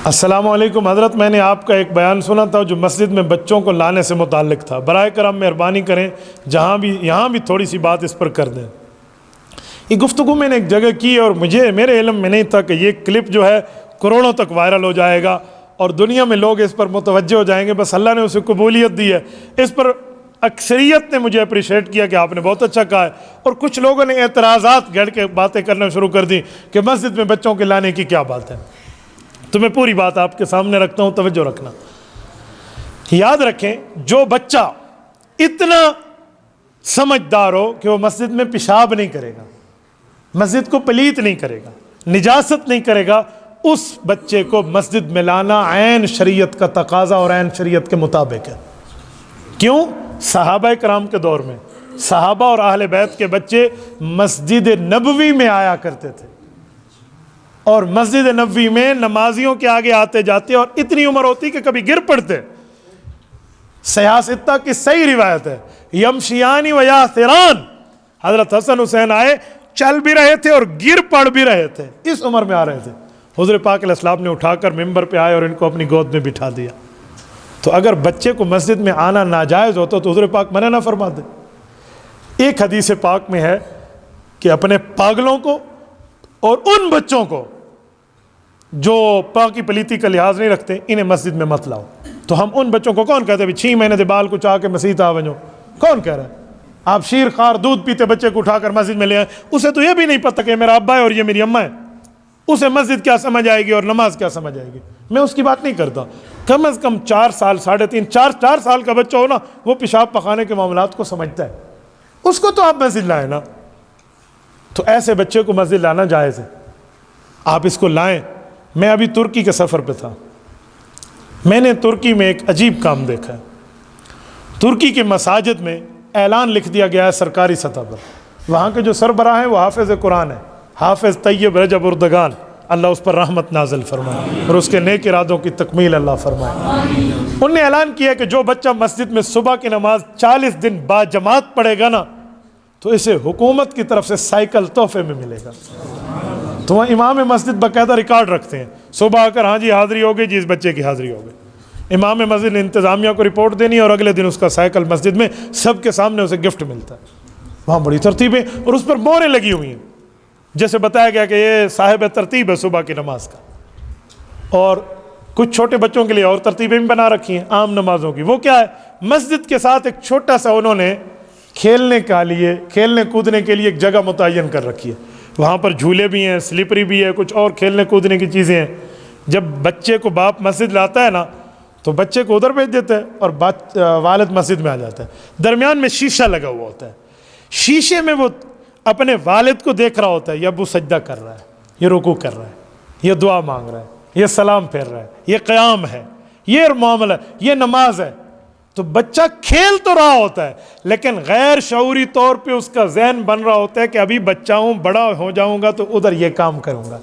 السلام علیکم حضرت، میں نے آپ کا ایک بیان سنا تھا جو مسجد میں بچوں کو لانے سے متعلق تھا. برائے کرم مہربانی کریں یہاں بھی تھوڑی سی بات اس پر کر دیں. یہ گفتگو میں نے ایک جگہ کی اور میرے علم میں نہیں تھا کہ یہ کلپ جو ہے کروڑوں تک وائرل ہو جائے گا اور دنیا میں لوگ اس پر متوجہ ہو جائیں گے. بس اللہ نے اسے قبولیت دی ہے. اس پر اکثریت نے مجھے اپریشیٹ کیا کہ آپ نے بہت اچھا کہا ہے، اور کچھ لوگوں نے اعتراضات گڑھ کے باتیں کرنا شروع کر دی کہ مسجد میں بچوں کے لانے کی کیا بات ہے. تو میں پوری بات آپ کے سامنے رکھتا ہوں، توجہ رکھنا. یاد رکھیں، جو بچہ اتنا سمجھدار ہو کہ وہ مسجد میں پیشاب نہیں کرے گا، مسجد کو پلیت نہیں کرے گا، نجاست نہیں کرے گا، اس بچے کو مسجد میں لانا عین شریعت کا تقاضا اور عین شریعت کے مطابق ہے. کیوں؟ صحابہ کرام کے دور میں صحابہ اور اہل بیت کے بچے مسجد نبوی میں آیا کرتے تھے، اور مسجد نبوی میں نمازیوں کے آگے آتے جاتے اور اتنی عمر ہوتی کہ کبھی گر پڑتے. صحیح ستہ کی صحیح روایت ہے، یمشیانی و یاسران، حضرت حسن حسین آئے، چل بھی رہے تھے اور گر پڑ بھی رہے تھے، اس عمر میں آ رہے تھے. حضور پاک علیہ السلام نے اٹھا کر ممبر پہ آئے اور ان کو اپنی گود میں بٹھا دیا. تو اگر بچے کو مسجد میں آنا ناجائز ہوتا تو حضور پاک منع نہ فرما دے. ایک حدیث پاک میں ہے کہ اپنے پاگلوں کو اور ان بچوں کو جو پاکی پلیتی کا لحاظ نہیں رکھتے انہیں مسجد میں مت لاؤ. تو ہم ان بچوں کو کون کہتے ہیں 6 مہینے دے بال کو چاہ کے مسجد آ ونجو؟ کون کہہ رہا ہے؟ آپ شیر خار دودھ پیتے بچے کو اٹھا کر مسجد میں لے آئے، اسے تو یہ بھی نہیں پتہ کہ میرا ابا ہے اور یہ میری اماں ہے. اسے مسجد کیا سمجھ آئے گی اور نماز کیا سمجھ آئے گی؟ میں اس کی بات نہیں کرتا. کم از کم 4 سال 3.5 4 سال کا بچہ ہو نا، وہ پیشاب پخانے کے معاملات کو سمجھتا ہے، اس کو تو آپ مسجد لائیں نا. تو ایسے بچے کو مسجد لانا جائز ہے، آپ اس کو لائیں. میں ابھی ترکی کے سفر پہ تھا، میں نے ترکی میں ایک عجیب کام دیکھا ہے. ترکی کے مساجد میں اعلان لکھ دیا گیا ہے سرکاری سطح پر. وہاں کے جو سربراہ ہیں وہ حافظ قرآن ہیں، حافظ طیب رجب اردگان، اللہ اس پر رحمت نازل فرمائے اور اس کے نیک ارادوں کی تکمیل اللہ فرمائے. انہوں نے اعلان کیا کہ جو بچہ مسجد میں صبح کی نماز 40 دن با جماعت پڑھے گا نا، تو اسے حکومت کی طرف سے سائیکل تحفے میں ملے گا. تو وہاں امام مسجد باقاعدہ ریکارڈ رکھتے ہیں، صبح آ کر ہاں جی حاضری ہو گئی جی، اس بچے کی حاضری ہو گئی. امام مسجد نے انتظامیہ کو رپورٹ دینی اور اگلے دن اس کا سائیکل مسجد میں سب کے سامنے اسے گفٹ ملتا ہے. وہاں بڑی ترتیبیں اور اس پر موریں لگی ہوئی ہیں، جیسے بتایا گیا کہ یہ صاحب ترتیب ہے صبح کی نماز کا. اور کچھ چھوٹے بچوں کے لیے اور ترتیبیں بھی بنا رکھی ہیں عام نمازوں کی. وہ کیا ہے؟ مسجد کے ساتھ ایک چھوٹا سا انہوں نے کھیلنے کودنے کے لیے ایک جگہ متعین کر رکھی ہے. وہاں پر جھولے بھی ہیں، سلپری بھی ہے، کچھ اور کھیلنے کودنے کی چیزیں ہیں. جب بچے کو باپ مسجد لاتا ہے نا تو بچے کو ادھر بھیج دیتا ہے اور والد مسجد میں آ جاتا ہے. درمیان میں شیشہ لگا ہوا ہوتا ہے، شیشے میں وہ اپنے والد کو دیکھ رہا ہوتا ہے، یہ ابو سجدہ کر رہا ہے، یہ رکوع کر رہا ہے، یہ دعا مانگ رہا ہے، یہ سلام پھیر رہا ہے، یہ قیام ہے، یہ معاملہ، یہ نماز ہے. تو بچہ کھیل تو رہا ہوتا ہے لیکن غیر شعوری طور پہ اس کا ذہن بن رہا ہوتا ہے کہ ابھی بچہ ہوں، بڑا ہو جاؤں گا تو ادھر یہ کام کروں گا.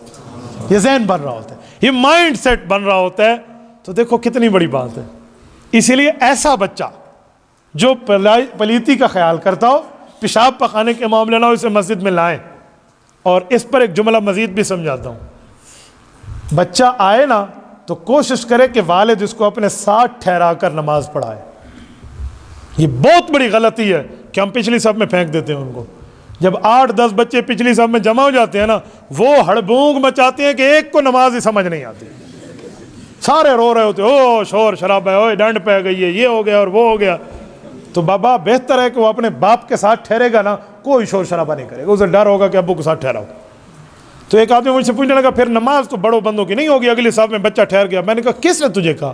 یہ ذہن بن رہا ہوتا ہے، یہ مائنڈ سیٹ بن رہا ہوتا ہے. تو دیکھو کتنی بڑی بات ہے. اسی لیے ایسا بچہ جو پلیتی کا خیال کرتا ہو، پیشاب پخانے کے معاملے نہ ہو، اسے مسجد میں لائیں. اور اس پر ایک جملہ مزید بھی سمجھاتا ہوں. بچہ آئے نا تو کوشش کرے کہ والد اس کو اپنے ساتھ ٹھہرا کر نماز پڑھائے. یہ بہت بڑی غلطی ہے کہ ہم پچھلی صف میں پھینک دیتے ہیں ان کو. جب 8-10 بچے پچھلی صف میں جمع ہو جاتے ہیں نا، وہ ہڑبونگ مچاتے ہیں کہ ایک کو نماز ہی سمجھ نہیں آتی. سارے رو رہے ہوتے، او شور شرابہ ہے، او ڈنڈ پہ گئی ہے، یہ ہو گیا اور وہ ہو گیا. تو بابا بہتر ہے کہ وہ اپنے باپ کے ساتھ ٹھہرے گا نا، کوئی شور شرابہ نہیں کرے گا، اسے ڈر ہوگا کہ ابو کے ساتھ ٹھہراؤ. تو ایک آدمی مجھ سے پوچھنے لگا پھر نماز تو بڑوں بندوں کی نہیں ہوگی، اگلی صف میں بچہ ٹھہر گیا. میں نے کہا کس نے تجھے کہا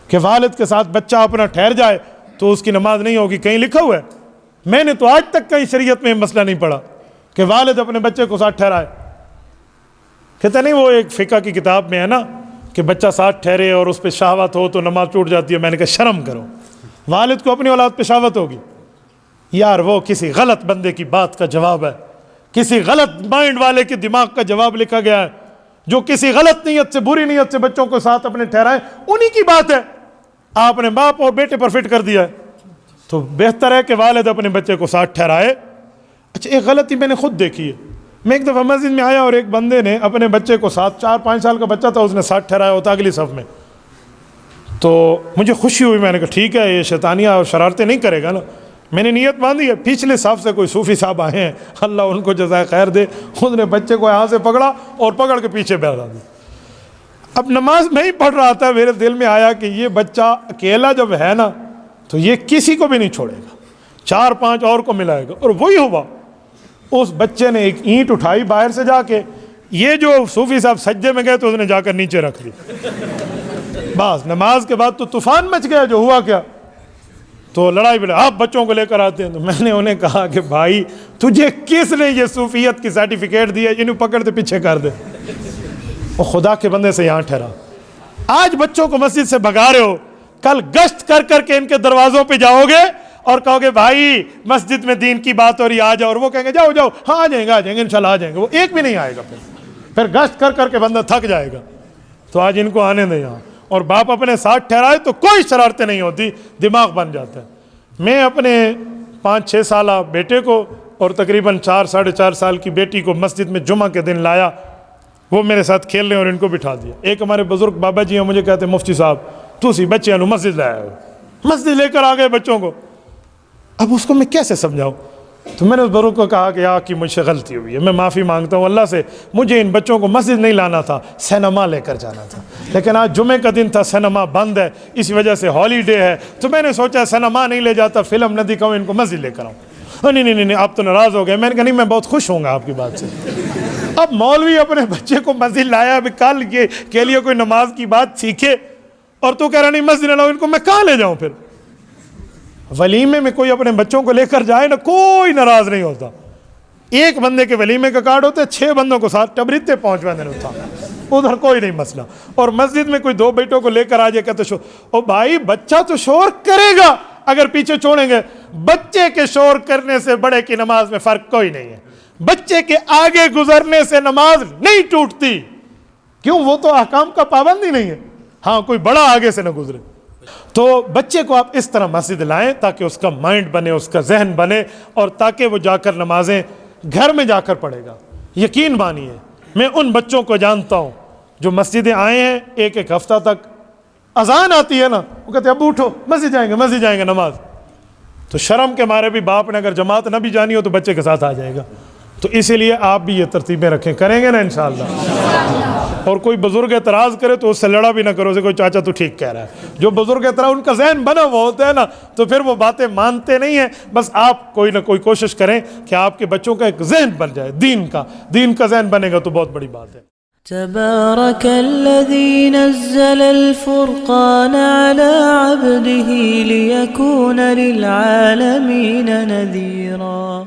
کہ والد کے ساتھ بچہ اپنا ٹھہر جائے تو اس کی نماز نہیں ہوگی؟ کہیں لکھا ہوا ہے؟ میں نے تو آج تک کہیں شریعت میں مسئلہ نہیں پڑھا کہ والد اپنے بچے کو ساتھ ٹھہرائے. کہتا نہیں وہ ایک فقہ کی کتاب میں ہے نا کہ بچہ ساتھ ٹھہرے اور اس پہ شہوت ہو تو نماز ٹوٹ جاتی ہے. میں نے کہا شرم کرو، والد کو اپنی اولاد پہ شہوت ہوگی؟ یار وہ کسی غلط بندے کی بات کا جواب ہے، کسی غلط مائنڈ والے کے دماغ کا جواب لکھا گیا ہے، جو کسی غلط نیت سے، بری نیت سے بچوں کو ساتھ اپنے ٹھہرائے. انہی کی بات ہے، آپ نے باپ اور بیٹے پر فٹ کر دیا ہے. تو بہتر ہے کہ والد اپنے بچے کو ساتھ ٹھہرائے. اچھا ایک غلطی میں نے خود دیکھی ہے. میں ایک دفعہ مسجد میں آیا اور ایک بندے نے اپنے بچے کو ساتھ، 4-5 سال کا بچہ تھا، اس نے ساتھ ٹھہرایا ہوتا اگلی صف میں. تو مجھے خوشی ہوئی، میں نے کہا ٹھیک ہے، یہ شیطانیہ اور شرارتیں نہیں کرے گا نا. میں نے نیت باندھی ہے. پچھلے صف سے کوئی صوفی صاحب آئے ہیں، اللہ ان کو جزائے خیر دے، اس نے بچے کو یہاں سے پکڑا اور پکڑ کے پیچھے بیٹھا دیا. اب نماز میں ہی پڑھ رہا تھا، میرے دل میں آیا کہ یہ بچہ اکیلا جب ہے نا تو یہ کسی کو بھی نہیں چھوڑے گا، 4-5 اور کو ملائے گا. اور وہی ہوا. اس بچے نے ایک اینٹ اٹھائی باہر سے جا کے، یہ جو صوفی صاحب سجدے میں گئے تو اس نے جا کر نیچے رکھ دی. بس نماز کے بعد تو طوفان مچ گیا. جو ہوا کیا، تو لڑائی بھی، آپ بچوں کو لے کر آتے ہیں. تو میں نے انہیں کہا کہ بھائی تجھے کس نے یہ صوفیت کی سرٹیفکیٹ دی ہے، انہوں پکڑ کے پیچھے کر دے. اور خدا کے بندے سے یہاں ٹھہرا. آج بچوں کو مسجد سے بھگا رہے ہو، کل گشت کر کر کے ان کے دروازوں پہ جاؤ گے اور کہو گے بھائی مسجد میں دین کی بات ہو رہی، آ جاؤ. اور وہ کہیں گے جاؤ جاؤ، ہاں آ جائیں گے انشاءاللہ آ جائیں گے. وہ ایک بھی نہیں آئے گا. پھر گشت کر کر کے بندہ تھک جائے گا. تو آج ان کو آنے دیں یہاں. اور باپ اپنے ساتھ ٹھہرائے تو کوئی شرارتیں نہیں ہوتی، دماغ بن جاتا ہے. میں اپنے 5-6 سالہ بیٹے کو اور تقریباً 4-4.5 سال کی بیٹی کو مسجد میں جمعہ کے دن لایا. وہ میرے ساتھ کھیل رہے اور ان کو بٹھا دیا. ایک ہمارے بزرگ بابا جی ہیں، مجھے کہتے ہیں مفتی صاحب تو سی بچے نو مسجد لایا ہو، مسجد لے کر آ گئے بچوں کو. اب اس کو میں کیسے سمجھاؤں؟ تو میں نے اس بزرگ کو کہا کہ آپ کی مجھ سے غلطی ہوئی ہے، میں معافی مانگتا ہوں اللہ سے. مجھے ان بچوں کو مسجد نہیں لانا تھا، سینما لے کر جانا تھا. لیکن آج جمعے کا دن تھا، سینما بند ہے، اسی وجہ سے ہالیڈے ہے. تو میں نے سوچا سینما نہیں لے جاتا، فلم نہ دکھاؤں، ان کو مسجد لے کر آؤں. نہیں آپ تو ناراض ہو گئے. میں نے کہا نہیں، میں بہت خوش ہوں گا آپ کی بات سے. اب مولوی اپنے بچے کو مسجد لایا، ابھی کل کے لیے کوئی نماز کی بات سیکھے، اور تو کہہ رہا نہیں مسجد نہ لاؤ، ان کو میں کہاں لے جاؤں؟ پھر ولیمے میں کوئی اپنے بچوں کو لے کر جائے نا، کوئی ناراض نہیں ہوتا. ایک بندے کے ولیمے کا کارڈ ہوتا ہے، 6 بندوں کو ساتھ ٹبریتے پہنچوانے ہوتا، ادھر کوئی نہیں مسئلہ. اور مسجد میں کوئی 2 بیٹوں کو لے کر آ جائے کہتے شور. او بھائی بچہ تو شور کرے گا اگر پیچھے چھوڑیں گے. بچے کے شور کرنے سے بڑے کی نماز میں فرق کوئی نہیں ہے. بچے کے آگے گزرنے سے نماز نہیں ٹوٹتی. کیوں؟ وہ تو احکام کا پابند ہی نہیں ہے. ہاں کوئی بڑا آگے سے نہ گزرے. تو بچے کو آپ اس طرح مسجد لائیں تاکہ اس کا مائنڈ بنے، اس کا ذہن بنے، اور تاکہ وہ جا کر نمازیں گھر میں جا کر پڑھے گا. یقین مانیے میں ان بچوں کو جانتا ہوں جو مسجدیں آئے ہیں، ایک ہفتہ تک اذان آتی ہے نا، وہ کہتے ہیں ابو اٹھو مسجد جائیں گے نماز. تو شرم کے مارے بھی باپ نے اگر جماعت نہ بھی جانی ہو تو بچے کے ساتھ آ جائے گا. تو اسی لیے آپ بھی یہ ترتیبیں رکھیں، کریں گے نا انشاءاللہ. اور کوئی بزرگ اعتراض کرے تو اس سے لڑا بھی نہ کرو، اسے کوئی چاچا تو ٹھیک کہہ رہا ہے. جو بزرگ اعتراض ان کا ذہن بنا ہوا ہوتا ہے نا، تو پھر وہ باتیں مانتے نہیں ہیں. بس آپ کوئی نہ کوئی کوشش کریں کہ آپ کے بچوں کا ایک ذہن بن جائے، دین کا ذہن بنے گا تو بہت بڑی بات ہے. تبارك الذي نزل الفرقان على عبده ليكون للعالمين نذيرا.